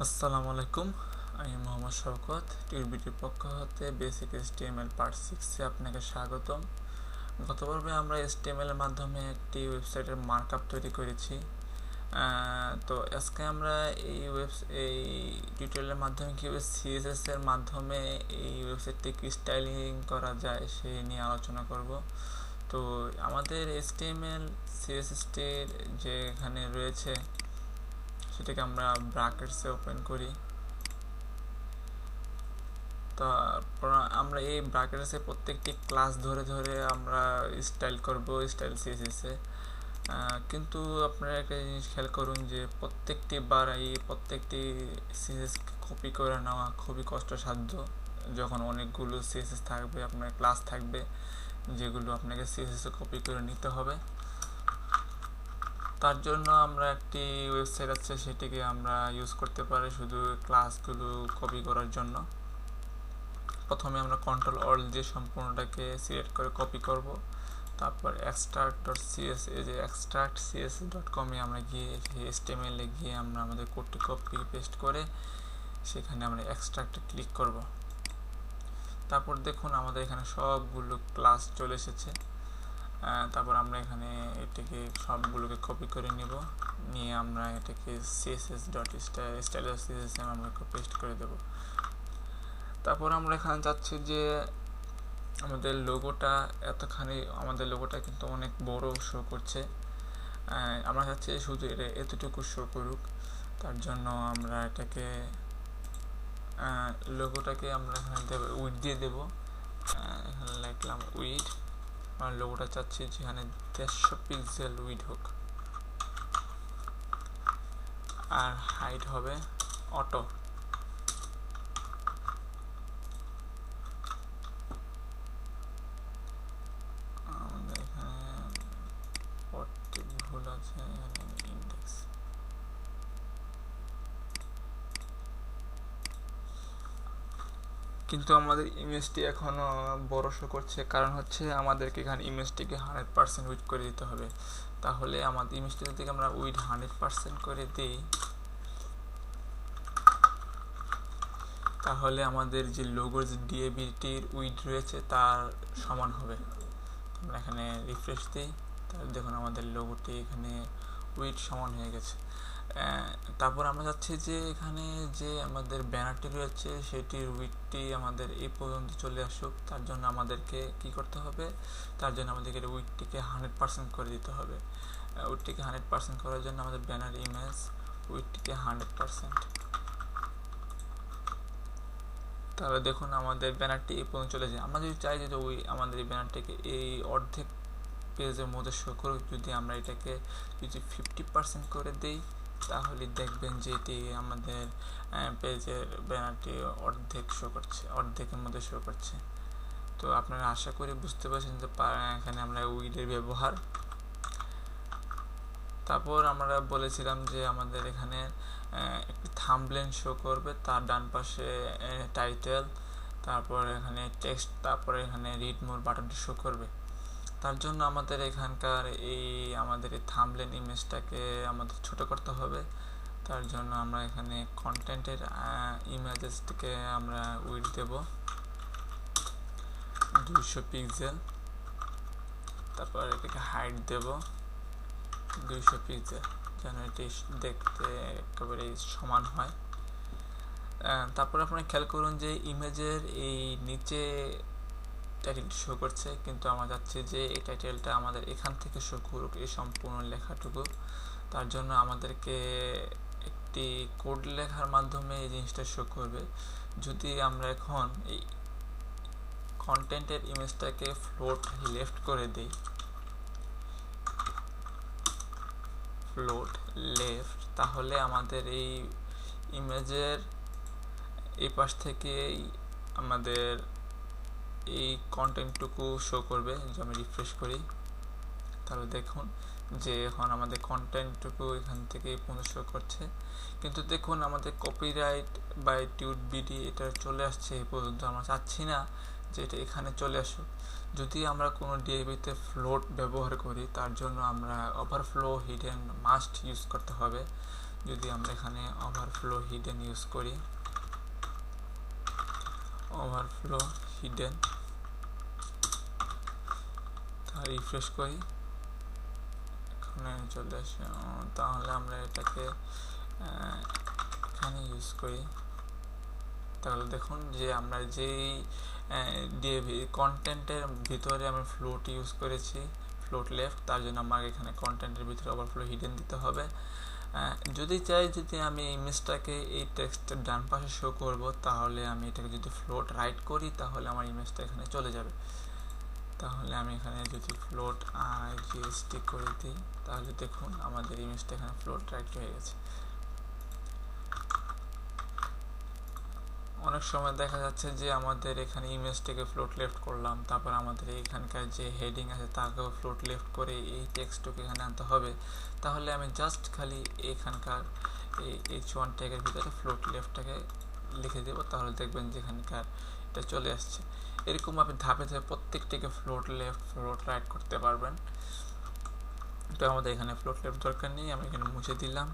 আসসালামু আলাইকুম, আমি মোহাম্মদ শওকত টিউবিটির পক্ষ হতে বেসিক HTML পার্ট 6-এ আপনাকে স্বাগতম। গত পর্বে আমরা HTML এর মাধ্যমে একটি ওয়েবসাইটের মার্কআপ তৈরি করেছি। তো আজকে আমরা এই টিউটোরিয়ালের মাধ্যমে কীভাবে CSS এর মাধ্যমে এই ওয়েবসাইটটিকে স্টাইলিং করা যায় সেই নিয়ে আলোচনা করব। তো আমাদের HTML CSS-টির যে এখানে রয়েছে সেটাকে আমরা ব্র্যাকেটসে ওপেন করি। তারপর আমরা এই ব্র্যাকেটসে প্রত্যেকটি ক্লাস ধরে ধরে আমরা স্টাইল করব স্টাইল CSS-এ। কিন্তু আপনারা একটা জিনিস খেয়াল করুন যে প্রত্যেকটি CSS কপি করে নেওয়া খুবই কষ্টসাধ্য। যখন অনেকগুলো CSS থাকবে, আপনার ক্লাস থাকবে যেগুলো আপনাকে CSS-এ কপি করে নিতে হবে। তার জন্য আমরা একটি ওয়েবসাইট আছে, সেটিকে আমরা ইউজ করতে পারি শুধু ক্লাসগুলো কপি করার জন্য। প্রথমে আমরা Ctrl+Alt দিয়ে সম্পূর্ণটাকে সিলেক্ট করে কপি করব। তারপর extract.cs এই যে extractcs.com-এ আমরা গিয়ে HTML-এ গিয়ে আমরা আমাদের কোডটি কপি পেস্ট করে সেখানে আমরা এক্সট্রাক্টে ক্লিক করব। তারপর দেখুন আমাদের এখানে সবগুলো ক্লাস চলে এসেছে। তারপর আমরা এখানে এটাকে সবগুলোকে কপি করে নিয়ে আমরা এটাকে css.style.css আমরা পেস্ট করে দেব। তারপর আমরা এখানে চাচ্ছি যে আমাদের লোগোটা কিন্তু অনেক বড় শো করছে। আমরা চাচ্ছি শুধু এটা এতটুকু শো করুক। তার জন্য আমরা লোগোটাকে আমরা এখানে উইড দিয়ে দেব। এখানে লিখলাম উইড। আমরা লোগোটা চাচ্ছি যেখানে 150 পিক্সেল উইড হোক, আর হাইট হবে অটো। আমাদের এখানে ভুল আছে, ইন্ডেক্স। কিন্তু আমাদের ইমেজটি এখনো বড় শো করছে, কারণ হচ্ছে আমাদেরকে এখানে ইমেজটিকে 100% উইড করে দিতে হবে। তাহলে আমাদের ইমেজটি যদি আমরা উইড 100% করে দিই, তাহলে আমাদের যে লোগোর যে DAB-টির উইড রয়েছে তার সমান হবে। আমরা এখানে রিফ্রেশ দিই, তাহলে দেখুন আমাদের লোগোটি এখানে উইড সমান হয়ে গেছে। তারপর আমরা চাচ্ছি যে এখানে যে আমাদের ব্যানারটি রয়েছে সেটির উইডটি আমাদের এই পর্যন্ত চলে আসুক। তার জন্য আমাদেরকে কি করতে হবে? তার জন্য আমাদেরকে উইডটিকে 100% করে দিতে হবে। উইডটিকে 100% করার জন্য আমাদের ব্যানার ইমেজ উইডটিকে 100%। তাহলে দেখুন আমাদের ব্যানারটি এই পর্যন্ত চলে যায়। আমরা যদি চাই যে আমাদের এই ব্যানারটিকে এই অর্ধেক পেজের মধ্যে শো করুক, যদি আমরা এটাকে 50% করে দিই, তাহলে দেখবেন যে এটি আমাদের পেজের ব্যানারটি অর্ধেকের মধ্যে শো করছে। তো আপনারা আশা করি বুঝতে পারছেন যে এখানে আমরা উইডের ব্যবহার। তারপর আমরা বলেছিলাম যে আমাদের এখানে একটি থাম্বনেল শো করবে, তার ডান পাশে টাইটেল, তারপর এখানে টেক্সট, তারপরে এখানে রিড মোর বাটনটি শো করবে। তার জন্য আমাদের এখানকার আমাদের এই থাম্বনেল ইমেজটাকে আমাদের ছোট করতে হবে। তার জন্য আমরা এখানে কন্টেন্টের ইমেজেসটিকে আমরা উইড দেব 200 পিক্সেল। তারপর এটাকে হাইট দেব 200 পিক্সেল, যেন এটি দেখতে একেবারে সমান হয়। তারপর আপনারা খেয়াল করুন যে ইমেজের এই নিচে টাইটেলটি শো করছে, কিন্তু আমরা চাচ্ছি যে এই টাইটেলটা আমাদের এখান থেকে শো করুক, এই সম্পূর্ণ লেখাটুকু। তার জন্য আমাদেরকে একটি কোড লেখার মাধ্যমে এই জিনিসটা শো করবে। যদি আমরা এখন এই কন্টেন্টের ইমেজটাকে ফ্লোট লেফট করে দিই, তাহলে আমাদের এই ইমেজের এই পাশ থেকে আমাদের এই কন্টেন্টটুকু শো করবে। যে আমি রিফ্রেশ করি, তাহলে দেখুন যে এখন আমাদের কন্টেন্টটুকু এখান থেকে পুনঃ শো করছে। কিন্তু দেখুন আমাদের কপিরাইট বাই টিউবিডি এটা চলে আসছে এই পর্যন্ত। আমরা চাচ্ছি না যে এটা এখানে চলে আসুক। যদি আমরা কোনো DAB-তে ফ্লোট ব্যবহার করি, তার জন্য আমরা ওভারফ্লো হিডেন মাস্ট ইউজ করতে হবে। যদি আমরা এখানে ওভারফ্লো হিডেন ইউজ করি, ওভারফ্লো হিডেন, তা রিফ্রেশ করি, এখানে চলে আসে, তাহলে আমরা এটাকে এখানে ইউজ করি, তাহলে দেখুন যে আমরা যেই কন্টেন্টের ভিতরে আমরা ফ্লোট ইউজ করেছি, ফ্লোট লেফট, তার জন্য আমাকে এখানে কন্টেন্টের ভিতরে ওভারফ্লো হিডেন দিতে হবে। যদি চাই যদি আমি ইমেজটাকে এই টেক্সটের ডান পাশে শো করব, তাহলে আমি এটাকে যদি ফ্লোট রাইট করি তাহলে আমার ইমেজটা এখানে চলে যাবে। তাহলে আমি এখানে যদি ফ্লোট IGST করে দিই, তাহলে দেখুন আমাদের ইমেজটা এখানে ফ্লোট রাইট হয়ে গেছে। অনেক সময় দেখা যাচ্ছে যে আমাদের এখানে ইমেজটাকে ফ্লোট লেফট করলাম, তারপর আমাদের এখানকার যে হেডিং আছে তাকেও ফ্লোট লেফট করে এই টেক্সটটাকে এখানে আনতে হবে। তাহলে আমি জাস্ট খালি এখানকার এই H1 ট্যাগের ভিতরে ফ্লোট লেফটটাকে লিখে দেবো, তাহলে দেখবেন যে এখানকার এটা চলে আসছে। এরকম আপনি ধাপে ধাপে প্রত্যেকটাকে ফ্লোট লেফট ফ্লোট রাইট করতে পারবেন। তো আমাদের এখানে ফ্লোট লেফট দরকার নেই, আমি এখানে মুছে দিলাম।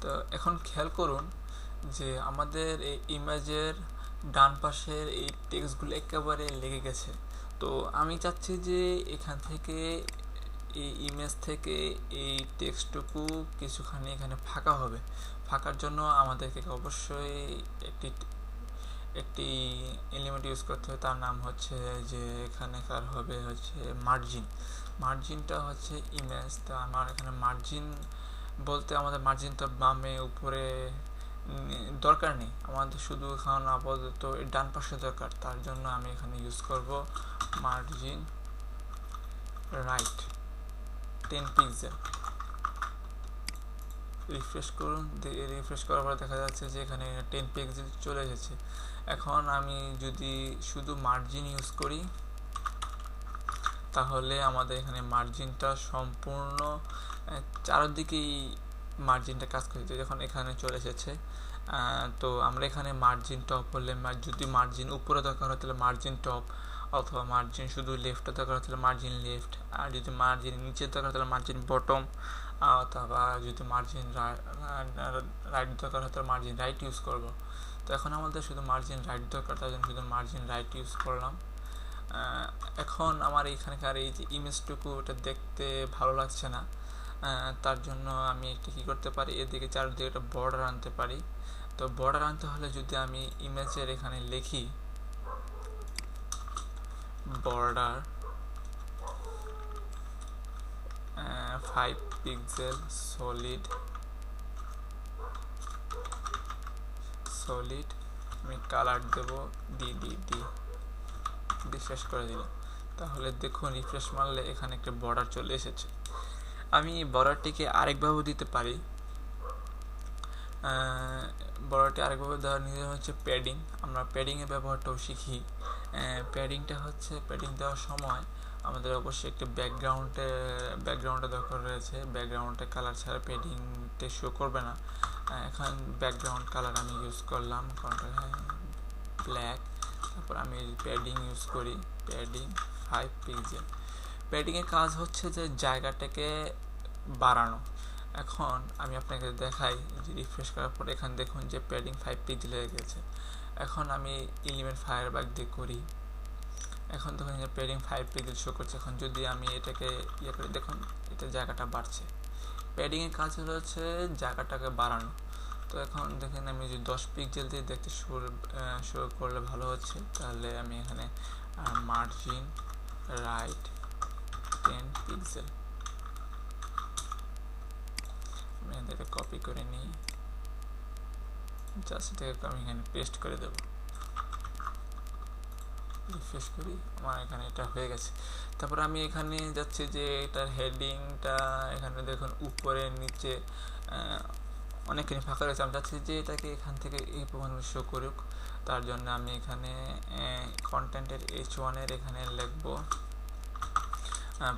তো এখন খেয়াল করুন যে আমাদের এই ইমেজের ডান পাশের এই টেক্সটগুলো একেবারে লেগে গেছে। তো আমি চাচ্ছি যে এখান থেকে এই ইমেজ থেকে এই টেক্সটটুকু কিছুখানি এখানে ফাঁকা হবে। ফাঁকার জন্য আমাদেরকে অবশ্যই একটি এলিমেন্ট ইউজ করতে হবে, তার নাম হচ্ছে যে এখানেকার হবে হচ্ছে মার্জিন। মার্জিনটা হচ্ছে ইমেজ, তো আমার এখানে মার্জিন বলতে আমাদের মার্জিন তো বামে উপরে দরকার নেই, আমাদের শুধু এখন আপাতত ডান পাশে দরকার। তার জন্য আমি এখানে ইউজ করব মার্জিন রাইট 10 পিক্সেল। রিফ্রেশ করুন, রিফ্রেশ করার পর দেখা যাচ্ছে যে এখানে 10 পিক্সেল চলে এসেছে। এখন আমি যদি শুধু মার্জিন ইউজ করি, তাহলে আমাদের এখানে মার্জিনটা সম্পূর্ণ চারদিকেই মার্জিনটা কাজ করছে। যখন এখানে চলে এসেছে, তো আমরা এখানে মার্জিন টপ হলে, যদি মার্জিন উপরে দরকার হয় তাহলে মার্জিন টপ, অথবা মার্জিন শুধু লেফটে দরকার হয় তাহলে মার্জিন লেফট, আর যদি মার্জিন নিচে দরকার তাহলে মার্জিন বটম, অথবা যদি মার্জিন রাইট দরকার হয় তাহলে মার্জিন রাইট ইউজ করব। তো এখন আমাদের শুধু মার্জিন রাইট দরকার, তার জন্য শুধু মার্জিন রাইট ইউজ করলাম। এখন আমার এইখানকার এই যে ইমেজটুকু ওটা দেখতে ভালো লাগছে না, তার জন্য আমি একটা কী করতে পারি, এদিকে চারদিকে একটা বর্ডার আনতে পারি। তো বর্ডার আনতে হলে যদি আমি ইমেজের এখানে লিখি বর্ডার 5 পিক্সেল সলিড, আমি কালার দেব ডি রিফ্রেশ করে দিলাম। তাহলে দেখুন রিফ্রেশ মারলে এখানে একটা বর্ডার চলে এসেছে। আমি বর্ডারটিকে আরেকভাবে দিতে পারি, বর্ডারটি আরেকভাবে দেওয়ার নিজে হচ্ছে প্যাডিং। আমরা প্যাডিংয়ের ব্যবহারটাও শিখি। প্যাডিং দেওয়ার সময় আমাদের অবশ্যই একটি ব্যাকগ্রাউন্ডে দরকার রয়েছে। ব্যাকগ্রাউন্ডে কালার ছাড়া প্যাডিংটা শো করবে না। এখন ব্যাকগ্রাউন্ড কালার আমি ইউজ করলাম ব্ল্যাক, তারপর আমি প্যাডিং ইউজ করি প্যাডিং 5 পিক্সেল। প্যাডিংয়ের কাজ হচ্ছে যে জায়গাটাকে বাড়ানো। এখন আমি আপনাকে দেখাই যে রিফ্রেশ করার পর এখানে দেখুন যে প্যাডিং 5 পিক্সেল হয়ে গেছে। এখন আমি এলিমেন্ট ফায়ারবাগ দিয়ে করি, এখন দেখুন যে প্যাডিং 5 পিক্সেল শো করছে। এখন যদি আমি এটাকে করে দেখুন এটা জায়গাটা বাড়ছে। প্যাডিংয়ের কাজ হচ্ছে জায়গাটাকে বাড়ানো। তো এখন দেখেন আমি যদি 10 পিক্সেল দিয়ে দেখতে শুরু করলে ভালো হচ্ছে, তাহলে আমি এখানে মার্জিন রাইট 10 পিক্সেল আমি এটাকে কপি করে নিই, জাস্ট এটাকে আমি এখানে পেস্ট করে দেব। রিফ্রেশ করি, আমার এখানে এটা হয়ে গেছে। তারপর আমি এখানে যাচ্ছি যে এটার হেডিংটা এখানে দেখুন উপরে নিচে অনেকখানি ফাঁকা রয়েছে। আমি চাচ্ছি যে এটাকে এখান থেকে এই পরিমাণে শো করুক। তার জন্য আমি এখানে কন্টেন্টের H1 এর এখানে লিখব,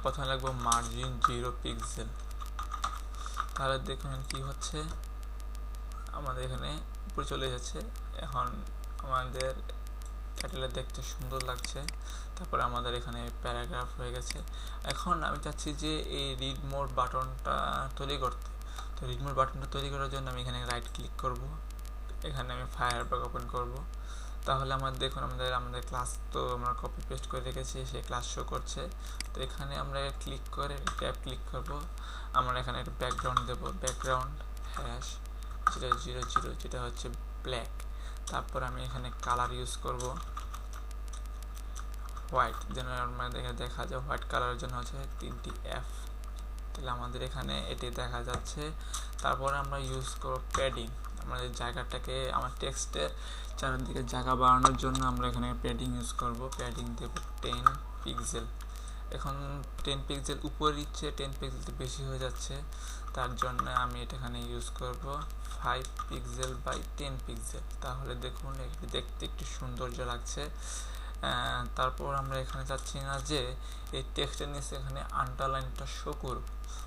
প্রথমে লিখব মার্জিন 0 পিক্সেল। তাহলে দেখুন কি হচ্ছে, আমাদের এখানে উপরে চলে যাচ্ছে। এখন আমাদের টাইটেলটা দেখতে সুন্দর লাগছে। তারপরে আমাদের এখানে প্যারাগ্রাফ হয়ে গেছে। এখন আমি চাচ্ছি যে এই রিড মোর বাটনটা তৈরি করতে। তো রিডমোর বাটনটা তৈরি করার জন্য আমি এখানে রাইট ক্লিক করব, এখানে আমি ফায়ারফক্স ওপেন করব। তাহলে দেখুন আমাদের ক্লাস তো আমরা কপি পেস্ট করে রেখেছি, সেই ক্লাস শো করছে। তো এখানে আমরা ক্লিক করে ট্যাব ক্লিক করব, আমরা এখানে একটা ব্যাকগ্রাউন্ড দেব, ব্যাকগ্রাউন্ড হ্যাশ যেটা 00 যেটা হচ্ছে ব্ল্যাক। তারপর আমি এখানে কালার ইউজ করব হোয়াইট, যেন আমাদের দেখা যায় হোয়াইট কালারের জন্য হচ্ছে 3টি F, তাহলে আমাদের এখানে এটি দেখা যাচ্ছে। তারপর আমরা ইউজ করব প্যাডিং, আমাদের জায়গাটাকে আমার টেক্সটের চারিদিকে জায়গা বাড়ানোর জন্য আমরা এখানে প্যাডিং ইউজ করব। প্যাডিং দেব 10 পিক্সেল। এখন 10 পিক্সেল উপরে ইচ্ছে 10 পিক্সেল বেশি হয়ে যাচ্ছে, তার জন্য আমি এটা এখানে ইউজ করব 5 পিক্সেল বাই 10 পিক্সেল। তাহলে দেখুন এটি দেখতে একটু সৌন্দর্য লাগছে। তারপর আমরা এখানে চাচ্ছি না যে এই টেক্সটের নিচে এখানে আন্ডারলাইনটা শো করব,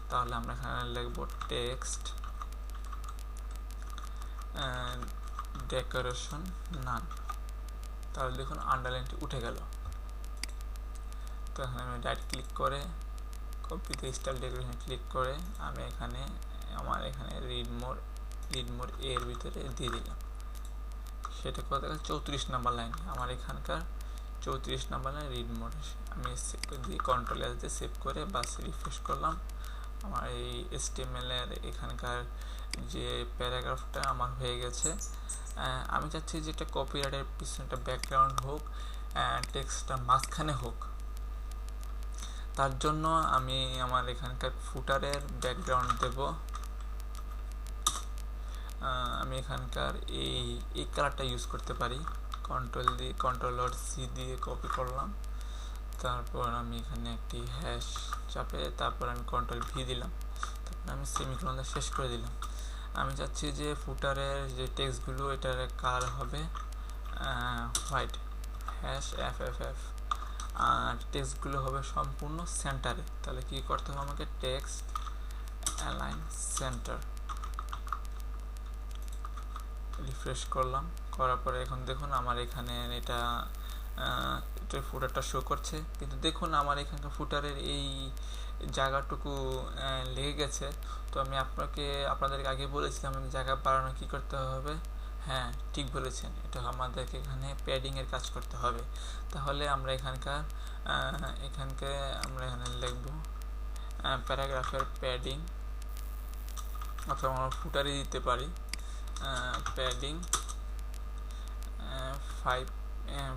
তাহলে আমরা এখানে লিখব টেক্সট ডেকোরেশন নান। তাহলে দেখুন আন্ডারলাইনটি উঠে গেল। তো এখানে আমি রাইট ক্লিক করে কপিতে স্টাইল ডেকোরেশন ক্লিক করে আমি আমার এখানে রিডমোর এর ভিতরে দিয়ে দিলাম। সেটা কথা 34 নাম্বার লাইন, আমার এখানকার 34 নাম্বার লাইন রিডমোর। আমি দিয়ে কন্ট্রোল এস দিয়ে সেভ করে বাস রিফ্রেশ করলাম। আমার এই HTML এর এখানকার যে প্যারাগ্রাফটা আমার হয়ে গেছে। আমি চাচ্ছি যে এটা কপিরাইটের পিছনে একটা ব্যাকগ্রাউন্ড হোক, টেক্সটটা মাঝখানে হোক। তার জন্য আমি আমার এখানকার ফুটারের ব্যাকগ্রাউন্ড দেব। আমি এখানকার এই কালারটা ইউজ করতে পারি। কন্ট্রোল+C দিয়ে কপি করলাম। তারপর আমি এখানে একটি হ্যাশ চাপে তারপর আমি কন্ট্রোল+V দিলাম। তারপর আমি সেমিকোলন শেষ করে দিলাম। আমি চাচ্ছি যে ফুটারের যে টেক্সটগুলো এটার কালার হবে হোয়াইট, হ্যাশ FFF, আর টেক্সটগুলো হবে সম্পূর্ণ সেন্টারে। তাহলে কি করতে হবে আমাকে টেক্সট অ্যালাইন সেন্টার। রিফ্রেশ করলাম, করার পরে এখন দেখুন আমার এখানে এটা ফুটারটা শো করছে, কিন্তু দেখুন আমার এখানকার ফুটারের এই জায়গাটুকু লেগে গেছে। তো আমি আপনাদেরকে আগে বলেছিলাম জায়গা বাড়ানো কি করতে হবে। হ্যাঁ, ঠিক বলেছেন, এটা আমাদেরকে এখানে প্যাডিংয়ের কাজ করতে হবে। তাহলে আমরা এখানে লিখব প্যারাগ্রাফের প্যাডিং, অথবা আমরা ফুটারে দিতে পারি প্যাডিং 5,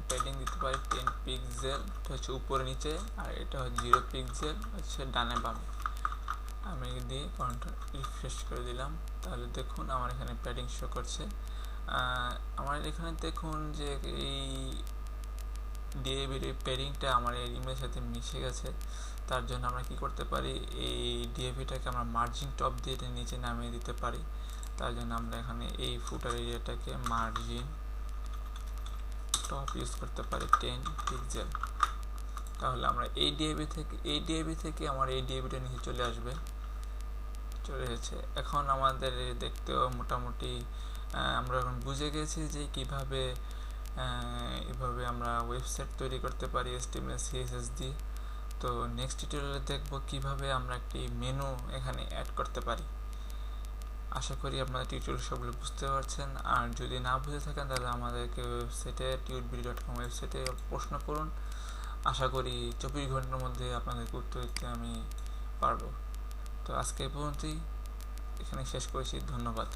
প্যাডিং দিতে পারি 10 পিক্সেল, এটা হচ্ছে উপরে নিচে, আর এটা হচ্ছে 0 পিক্সেল হচ্ছে ডানে বামে। আমি দিয়ে কন্ট্রোল রিফ্রেশ করে দিলাম। তাহলে দেখুন আমার এখানে প্যাডিং শো করছে। আমার এখানে দেখুন যে এই ডিএভির প্যাডিংটা আমার এই ইমেজের সাথে মিশে গেছে। তার জন্য আমরা কি করতে পারি, এই ডিএভিটাকে আমরা মার্জিন টপ দিয়ে নিচে নামিয়ে দিতে পারি। তার জন্য আমরা এখানে এই ফুটার এরিয়াটাকে মার্জিন টপ ইউজ করতে পারি 10 পিক্সেল। তাহলে আমরা এই ডিএভি থেকে আমার এই ডিএভিটা নিচে চলে এসেছে। এখন আমাদের দেখতেও মোটামুটি আমরা এখন বুঝে গেছি যে কিভাবে এভাবে আমরা ওয়েবসাইট তৈরি করতে পারি HTML CSS দিয়ে। তো নেক্সট টিউটোরিয়ালে দেখব কিভাবে আমরা একটি মেনু এখানে অ্যাড করতে পারি। আশা করি আপনারা টিউটোরিয়াল সবগুলো বুঝতে পারছেন। আর যদি না বুঝে থাকেন তাহলে আমাদেরকে ওয়েবসাইটে tutbd.com ওয়েবসাইটে প্রশ্ন করুন। আশা করি 24 ঘন্টার মধ্যে আপনাদেরকে উত্তর দিতে আমি পারবো। তো আজকে এই পর্যন্তই, এখানে শেষ করেছি। ধন্যবাদ।